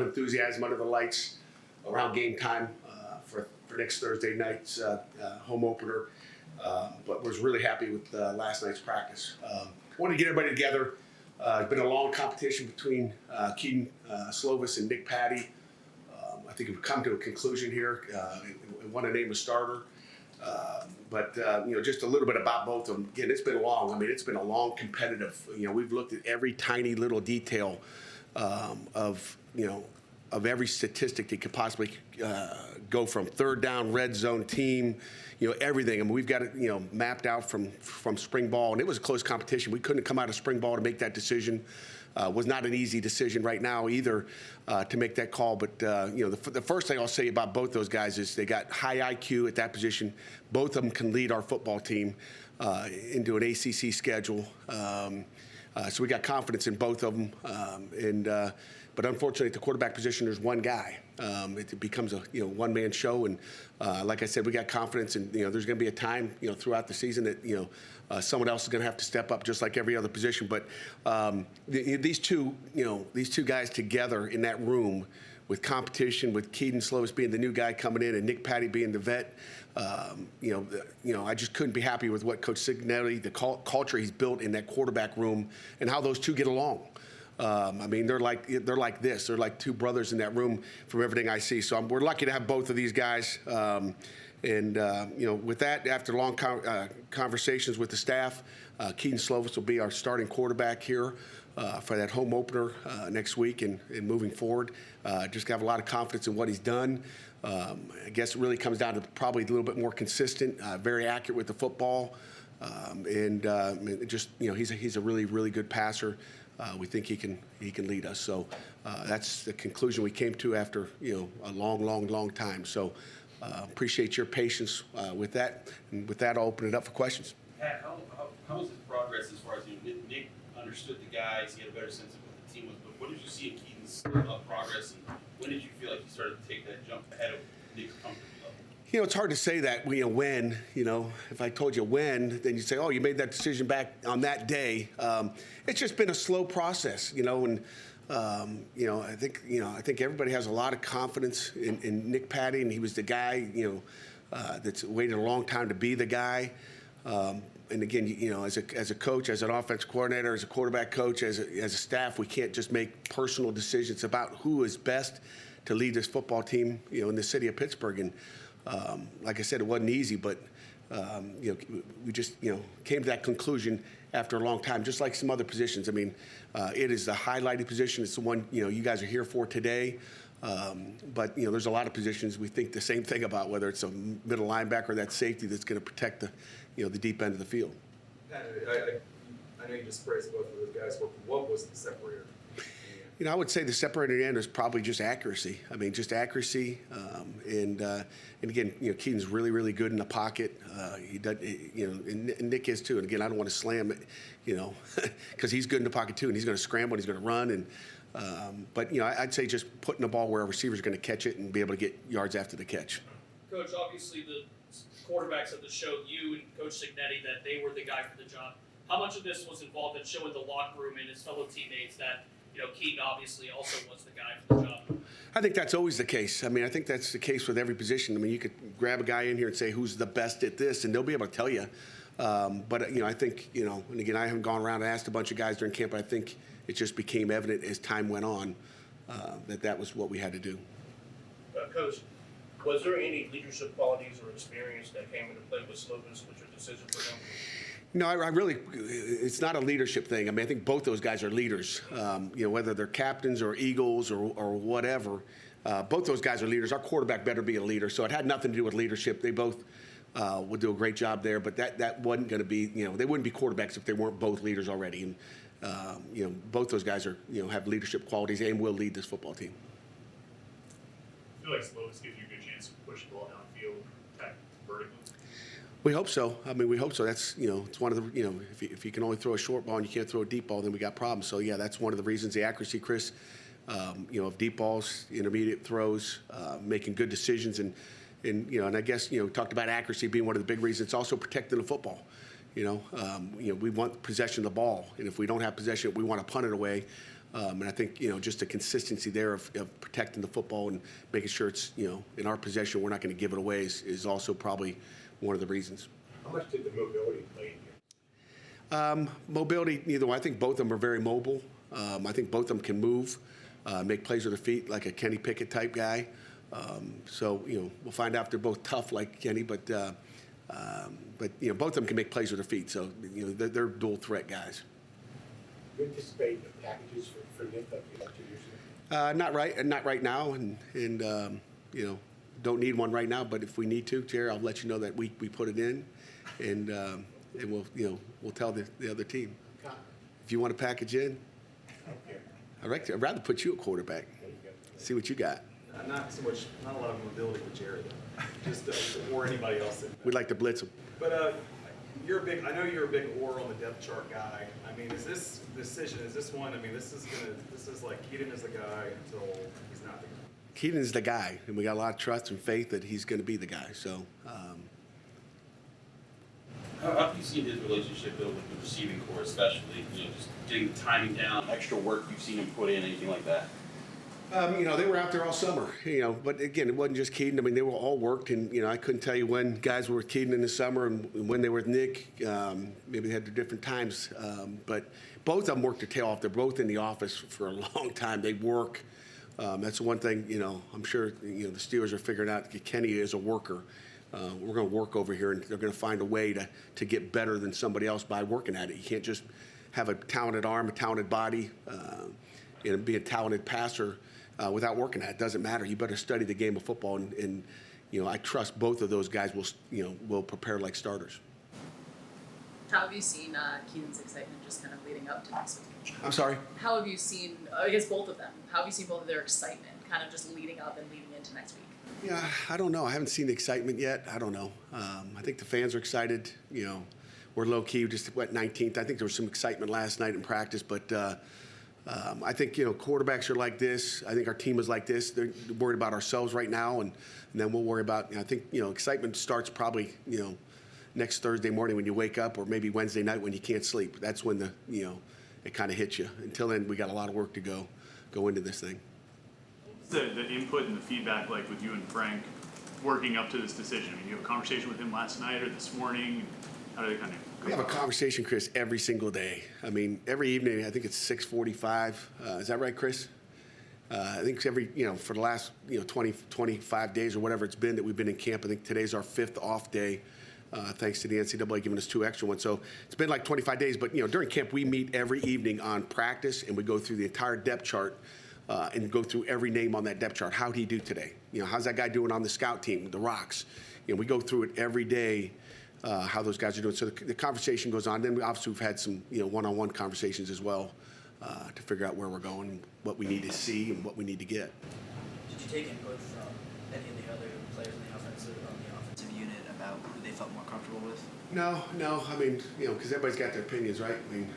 of enthusiasm under the lights around game time for next Thursday night's home opener. But was really happy with last night's practice. Wanted to get everybody together. It's been a long competition between Kedon, Slovis, and Nick Patty. I think we've come to a conclusion here. We want to name a starter. But just a little bit about both of them. Again, it's been long. I mean, it's been a long competitive. We've looked at every tiny little detail of every statistic that could possibly go from third down, red zone team, everything. I mean, we've got it, mapped out from spring ball, and it was a close competition. We couldn't come out of spring ball to make that decision. Was not an easy decision right now either to make that call. But the first thing I'll say about both those guys is they got high IQ at that position. Both of them can lead our football team into an ACC schedule. So we got confidence in both of them. But unfortunately, at the quarterback position, there's one guy. It becomes a one-man show, and like I said, we got confidence, and there's going to be a time throughout the season that someone else is going to have to step up, just like every other position. But these two guys together in that room with competition, with Kedon Slovis being the new guy coming in and Nick Patty being the vet, I just couldn't be happy with what Coach Signetti, the culture he's built in that quarterback room, and how those two get along. I mean, they're like this. They're like two brothers in that room from everything I see. So we're lucky to have both of these guys. With that, after long conversations with the staff, Kedon Slovis will be our starting quarterback here for that home opener next week and moving forward. Just have a lot of confidence in what he's done. I guess it really comes down to probably a little bit more consistent, very accurate with the football, he's a really, really good passer. We think he can lead us. So that's the conclusion we came to after a long time. So appreciate your patience with that. And with that, I'll open it up for questions. Pat, how was his progress as far as Nick understood the guys, he had a better sense of what the team was, but what did you see in Kedon's progress, and when did you feel like he started to take that jump ahead of Nick's comfort level? It's hard to say that when, if I told you when, then you'd say, oh, you made that decision back on that day. It's just been a slow process, and I think everybody has a lot of confidence in Nick Patty, and he was the guy, that's waited a long time to be the guy. And again, as a coach, as an offense coordinator, as a quarterback coach, as a staff, we can't just make personal decisions about who is best to lead this football team, in the city of Pittsburgh. And like I said, it wasn't easy, but we just came to that conclusion after a long time, just like some other positions. I mean, it is the highlighted position. It's the one you guys are here for today. But there's a lot of positions we think the same thing about, whether it's a middle linebacker or that safety that's going to protect the deep end of the field. Pat, I know you just praised both of those guys. What was the separator? I would say the separator end is probably just accuracy. I mean, just accuracy. And again, Kedon's really, really good in the pocket. He does, and Nick is too. And again, I don't want to slam it, because he's good in the pocket too, and he's going to scramble, and he's going to run. And but I'd say just putting the ball where a receiver's going to catch it and be able to get yards after the catch. Coach, obviously the quarterbacks have showed you and Coach Signetti that they were the guy for the job. How much of this was involved in showing the locker room and his fellow teammates that Kedon obviously also was the guy for the job? I think that's always the case. I mean, I think that's the case with every position. I mean, you could grab a guy in here and say who's the best at this, and they'll be able to tell you. But I think and again, I haven't gone around and asked a bunch of guys during camp. But I think it just became evident as time went on that was what we had to do. Coach, was there any leadership qualities or experience that came into play with Slovis with your decision for him? No, I really, it's not a leadership thing. I mean, I think both those guys are leaders, whether they're captains or Eagles or whatever. Both those guys are leaders. Our quarterback better be a leader. So it had nothing to do with leadership. They both would do a great job there, but that wasn't going to be, they wouldn't be quarterbacks if they weren't both leaders already. And, both those guys are, have leadership qualities and will lead this football team. I feel like Slovis gives you a good chance to push the ball downfield, attack vertically. We hope so. I mean, we hope so. That's, it's one of the, if you can only throw a short ball and you can't throw a deep ball, then we got problems. So, yeah, that's one of the reasons, the accuracy, Chris, of deep balls, intermediate throws, making good decisions. And I guess, talked about accuracy being one of the big reasons. It's also protecting the football. We want possession of the ball. And if we don't have possession, we want to punt it away. And I think, just the consistency there of protecting the football and making sure it's, in our possession, we're not going to give it away is also probably one of the reasons. How much did the mobility play in here? Mobility, neither one. I think both of them are very mobile. I think both of them can move, make plays with their feet, like a Kenny Pickett type guy. So, we'll find out if they're both tough like Kenny, but both of them can make plays with their feet. So, they're dual threat guys. Do you anticipate the packages for Nick like you had 2 years ago? Not right now, and don't need one right now. But if we need to, Jerry, I'll let you know that we put it in, and we'll tell the other team. If you want to package in, I'd rather put you at quarterback. See what you got. Not a lot of mobility with Jared, though. Just or anybody else. We'd like to blitz him. But I know you're a big or on the depth chart guy. I mean, is this decision? Is this one? I mean, this is like Kedon is the guy until he's not the guy. Kedon is the guy, and we got a lot of trust and faith that he's going to be the guy. So. How have you seen his relationship build with the receiving core, especially, just getting the timing down, extra work you've seen him put in, anything like that? They were out there all summer, but again, it wasn't just Kedon. I mean, they were all worked, and, I couldn't tell you when guys were with Kedon in the summer and when they were with Nick. Maybe they had their different times, but both of them worked their tail off. They're both in the office for a long time. They work. That's the one thing, I'm sure, the Steelers are figuring out Kenny is a worker. We're going to work over here, and they're going to find a way to get better than somebody else by working at it. You can't just have a talented arm, a talented body, and be a talented passer without working at it. It doesn't matter. You better study the game of football, and I trust both of those guys will prepare like starters. How have you seen Kedon's excitement just kind of leading up to next week? I'm sorry? How have you seen, I guess both of them, how have you seen both of their excitement kind of just leading up and leading into next week? Yeah, I don't know. I haven't seen the excitement yet. I don't know. I think the fans are excited. We're low-key, just went 19th. I think there was some excitement last night in practice, but I think, quarterbacks are like this. I think our team is like this. They're worried about ourselves right now, and then we'll worry about, I think, excitement starts probably, next Thursday morning when you wake up, or maybe Wednesday night when you can't sleep. That's when it kind of hits you. Until then, we got a lot of work to go into this thing. The input and the feedback like with you and Frank working up to this decision? I mean, you have a conversation with him last night or this morning? How do they kind of We have a conversation, Chris, every single day. I mean, every evening, I think it's 6:45. Is that right, Chris? I think every, for the last, 20, 25 days or whatever it's been that we've been in camp. I think today's our 5th off day, thanks to the NCAA giving us 2 extra ones. So it's been like 25 days. But, during camp, we meet every evening on practice, and we go through the entire depth chart and go through every name on that depth chart. How'd he do today? How's that guy doing on the scout team, the Rocks? We go through it every day, how those guys are doing. So the conversation goes on. Then we've had some, one-on-one conversations as well to figure out where we're going, what we need to see, and what we need to get. Did you take input from any of the other players on the offensive unit about who they felt more comfortable with? No. I mean, because everybody's got their opinions, right? I mean,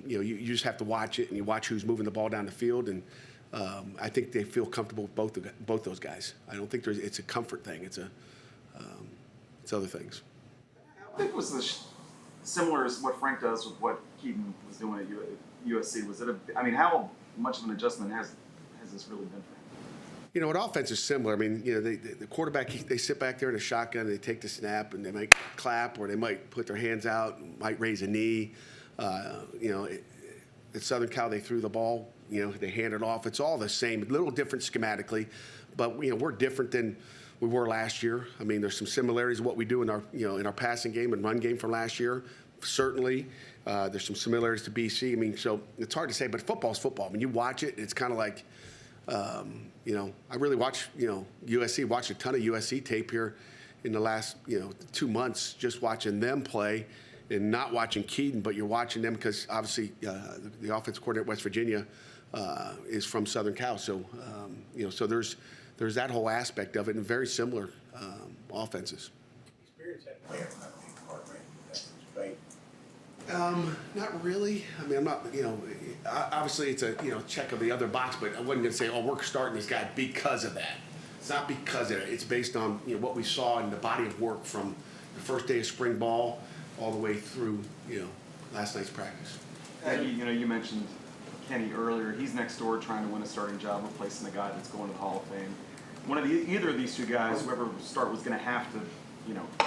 you just have to watch it, and you watch who's moving the ball down the field, and I think they feel comfortable with both those guys. I don't think it's a comfort thing. It's other things. I think it was similar as what Frank does with what Kedon was doing at USC. Was it how much of an adjustment has this really been for him? An offense is similar. I mean, the quarterback, they sit back there in a shotgun, and they take the snap, and they might clap, or they might put their hands out, and might raise a knee. At Southern Cal, they threw the ball. They hand it off. It's all the same, a little different schematically, but we're different than we were last year. I mean, there's some similarities in what we do in our in our passing game and run game from last year. Certainly, there's some similarities to BC. I mean, so it's hard to say, but football's football. I mean, you watch it, it's kind of like, I really watch USC. Watched a ton of USC tape here in the last 2 months, just watching them play. And not watching Kedon, but you're watching them because obviously the offensive coordinator at West Virginia is from Southern Cal. So, so there's that whole aspect of it, and very similar offenses. Experience had play on that big part, right? Not really. I mean, I'm not, obviously it's a, check of the other box, but I wasn't going to say, we're starting this guy because of that. It's not because of it. It's based on, what we saw in the body of work from the first day of spring ball all the way through, last night's practice. You mentioned Kenny earlier. He's next door trying to win a starting job, replacing the guy that's going to the Hall of Fame. Either of these two guys, whoever would start, was going to have to,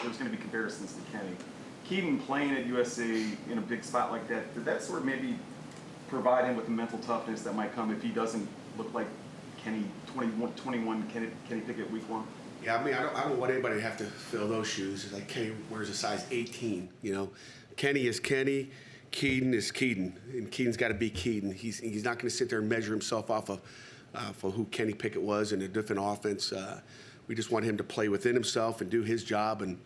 there's going to be comparisons to Kenny. Kedon playing at USC in a big spot like that, did that sort of maybe provide him with the mental toughness that might come if he doesn't look like Kenny 21 Kenny Pickett week 1? Yeah, I mean, I don't want anybody to have to fill those shoes. It's like Kenny wears a size 18, Kenny is Kenny, Kedon is Kedon, and Kedon's got to be Kedon. He's not going to sit there and measure himself off of for who Kenny Pickett was in a different offense. We just want him to play within himself and do his job, and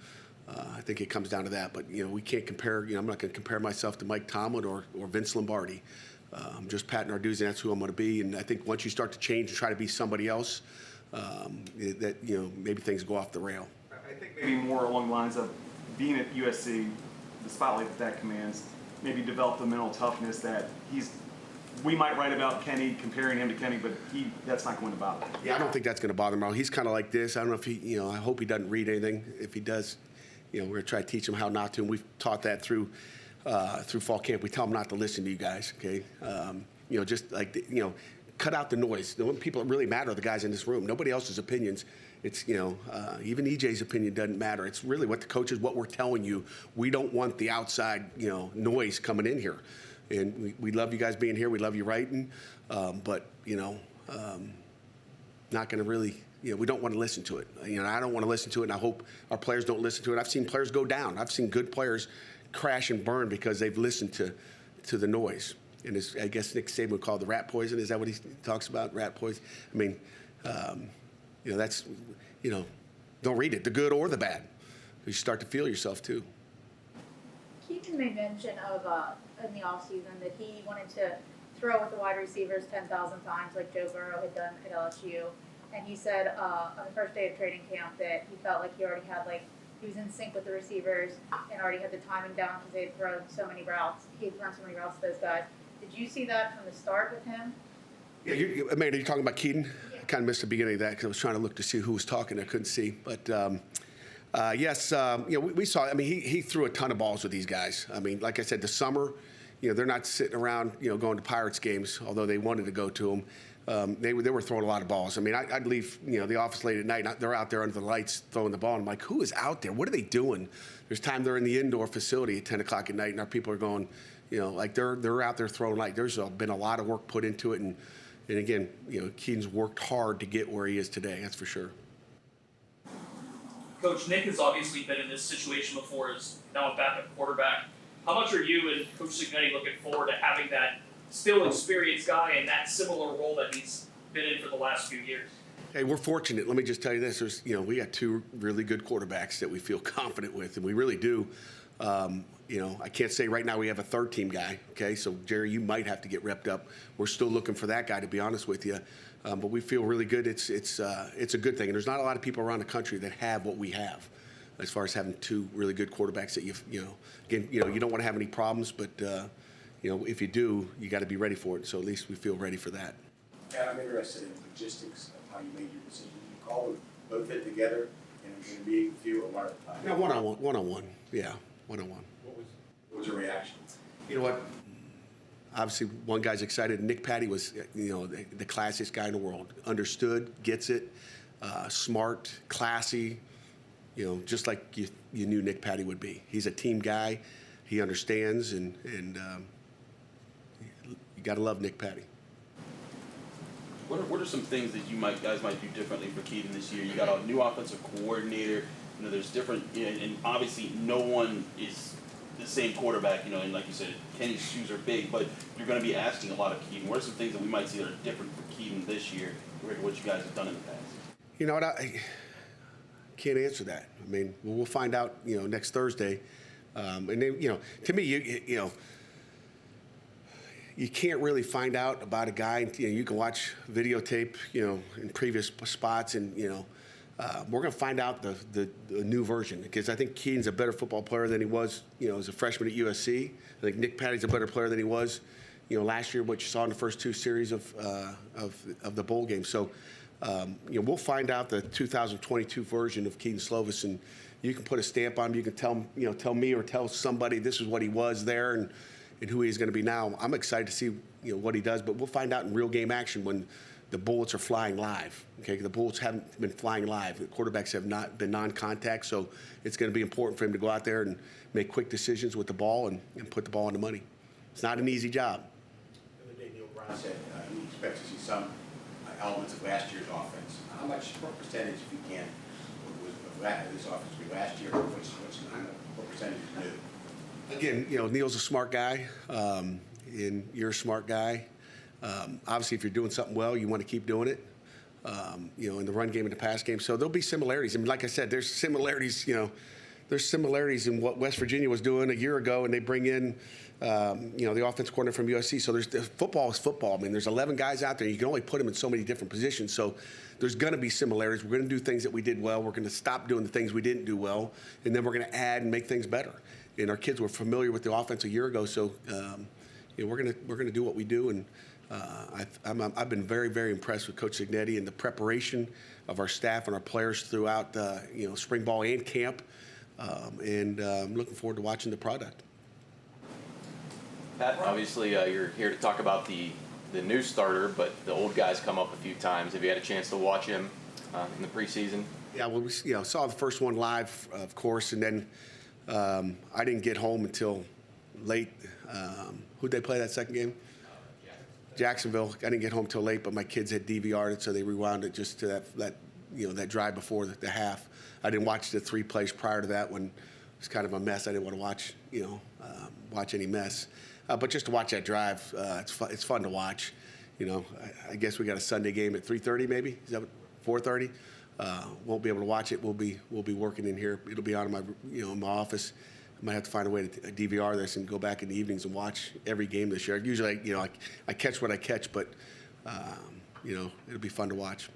I think it comes down to that. But, we can't compare, I'm not going to compare myself to Mike Tomlin or Vince Lombardi. I'm just Pat Narduzzi, that's who I'm going to be. And I think once you start to change and try to be somebody else, maybe things go off the rail. I think maybe more along the lines of being at USC, the spotlight that commands, maybe develop the mental toughness that we might write about Kenny, comparing him to Kenny, but that's not going to bother him. Yeah, I don't think that's going to bother him. He's kind of like this. I don't know if he, I hope he doesn't read anything. If he does, we're going to try to teach him how not to, and we've taught that through fall camp. We tell him not to listen to you guys, okay? Just like, cut out the noise. The only people that really matter are the guys in this room. Nobody else's opinions. It's, even EJ's opinion doesn't matter. It's really what the coaches, what we're telling you. We don't want the outside, noise coming in here. And we love you guys being here. We love you writing. But, not going to really, we don't want to listen to it. I don't want to listen to it, and I hope our players don't listen to it. I've seen players go down. I've seen good players crash and burn because they've listened to the noise. And I guess Nick Saban would call it the rat poison. Is that what he talks about, rat poison? I mean, that's, don't read it, the good or the bad. You start to feel yourself, too. Kedon made mention of, in the offseason, that he wanted to throw with the wide receivers 10,000 times like Joe Burrow had done at LSU. And he said on the first day of training camp that he felt like he already had, he was in sync with the receivers and already had the timing down because they had thrown so many routes. He had run so many routes to those guys. Did you see that from the start with him? Yeah, Amanda, you're talking about Kedon? Yeah. I kind of missed the beginning of that because I was trying to look to see who was talking. I couldn't see. But, yes, we saw, he threw a ton of balls with these guys. Like I said, the summer, they're not sitting around, going to Pirates games, although they wanted to go to them. They were throwing a lot of balls. I'd leave, the office late at night. They're out there under the lights throwing the ball. I'm like, who is out there? What are they doing? There's time they're in the indoor facility at 10 o'clock at night, and our people are going, they're out there throwing. There's been a lot of work put into it. And again, Kedon's worked hard to get where he is today. That's for sure. Coach, Nick has obviously been in this situation before as now a backup quarterback. How much are you and Coach Signetti looking forward to having that still experienced guy in that similar role that he's been in for the last few years? Hey, we're fortunate. Let me just tell you this. There's, we got two really good quarterbacks that we feel confident with, and we really do. I can't say right now we have a third team guy, okay? So, Jerry, you might have to get repped up. We're still looking for that guy, to be honest with you. But we feel really good. It's a good thing. And there's not a lot of people around the country that have what we have as far as having two really good quarterbacks that you don't want to have any problems, but, if you do, you got to be ready for it. So at least we feel ready for that. Yeah, I'm interested in logistics of how you made your decision. You call them both it together and be with you or one at a time? Yeah, one-on-one. Yeah, one-on-one. What was your reaction? You know what? Obviously, one guy's excited. Nick Patty was, the classiest guy in the world. Understood, gets it, smart, classy, just like you knew Nick Patty would be. He's a team guy. He understands, and you got to love Nick Patty. What are some things that guys might do differently for Kedon this year? You got a new offensive coordinator. There's different, and obviously no one is the same quarterback. And like you said, Kenny's shoes are big, but you're going to be asking a lot of Kedon. What are some things that we might see that are different for Kedon this year compared to what you guys have done in the past? You know what? I can't answer that. We'll find out. Next Thursday, and then to me, you can't really find out about a guy. You can watch videotape, in previous spots, and we're going to find out the new version, because I think Kedon's a better football player than he was, as a freshman at USC. I think Nick Patty's a better player than he was, last year, what you saw in the first two series of the bowl game. So, we'll find out the 2022 version of Kedon Slovis, and you can put a stamp on him. You can tell me or tell somebody this is what he was there, and and who he's going to be now. I'm excited to see what he does, but we'll find out in real game action when the bullets are flying live. Okay, the bullets haven't been flying live. The quarterbacks have not been non-contact, so it's going to be important for him to go out there and make quick decisions with the ball and put the ball on the money. It's not an easy job. The other day, Neil Brown said he expects to see some elements of last year's offense. What percentage, if you can, of this offense be last year? What percentage is new? Again, Neil's a smart guy, and you're a smart guy. Obviously, if you're doing something well, you want to keep doing it. In the run game and the pass game. So there'll be similarities. I mean, like I said, there's similarities. There's similarities in what West Virginia was doing a year ago, and they bring in, the offensive coordinator from USC. So football is football. I mean, there's 11 guys out there. You can only put them in so many different positions. So there's going to be similarities. We're going to do things that we did well. We're going to stop doing the things we didn't do well, and then we're going to add and make things better. And our kids were familiar with the offense a year ago, so we're going to do what we do. And I've been very, very impressed with Coach Signetti and the preparation of our staff and our players throughout spring ball and camp. I'm looking forward to watching the product. Pat, obviously you're here to talk about the new starter, but the old guy's come up a few times. Have you had a chance to watch him in the preseason? Yeah, well, we saw the first one live, of course, and then I didn't get home until late. Who'd they play that second game? Jacksonville. I didn't get home till late, but my kids had DVR'd it, so they rewound it just to that drive before the half. I didn't watch the 3 plays prior to that when it was kind of a mess. I didn't want to watch any mess. But just to watch that drive, it's fun to watch. I guess we got a Sunday game at 3:30 maybe. Is that 4:30? Won't be able to watch it. We'll be working in here. It'll be on in my in my office. I might have to find a way to DVR this and go back in the evenings and watch every game this year. Usually, I catch what I catch, but it'll be fun to watch.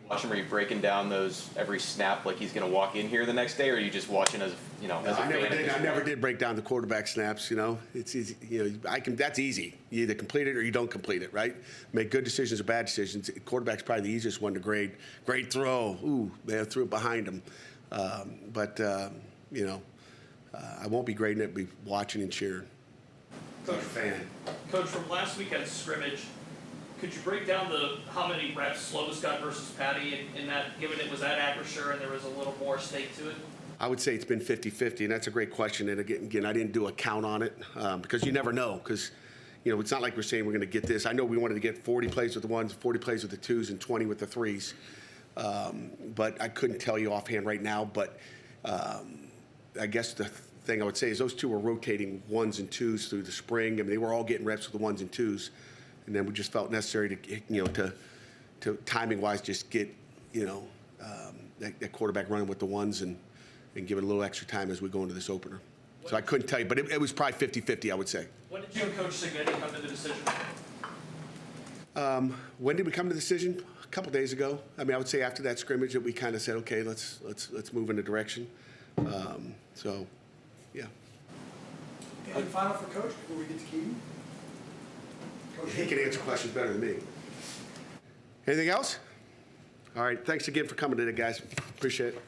Watch him, are you breaking down those every snap like he's going to walk in here the next day, or are you just watching as as a fan? I never did break down the quarterback snaps. It's easy. That's easy. You either complete it or you don't complete it, right? Make good decisions or bad decisions. Quarterback's probably the easiest one to grade. Great throw. Ooh, man, threw it behind him. I won't be grading it. I'll be watching and cheering. Such a fan. Coach, from last weekend's scrimmage, could you break down how many reps Slovis got versus Patty in that, given it was at Acrisure and there was a little more stake to it? I would say it's been 50-50, and that's a great question. And again, I didn't do a count on it because you never know. Because it's not like we're saying we're going to get this. I know we wanted to get 40 plays with the ones, 40 plays with the twos, and 20 with the threes. But I couldn't tell you offhand right now. But I guess the thing I would say is those two were rotating ones and twos through the spring. I mean, they were all getting reps with the ones and twos. And then we just felt necessary to timing-wise just get, that quarterback running with the ones and give it a little extra time as we go into this opener. So I couldn't tell you, but it was probably 50-50, I would say. When did you and Coach Signetti come to the decision? When did we come to the decision? A couple days ago. I mean, I would say after that scrimmage that we kind of said, okay, let's move in a direction. Yeah. Any final for Coach before we get to Kedon? He can answer questions better than me. Anything else? All right. Thanks again for coming today, guys. Appreciate it.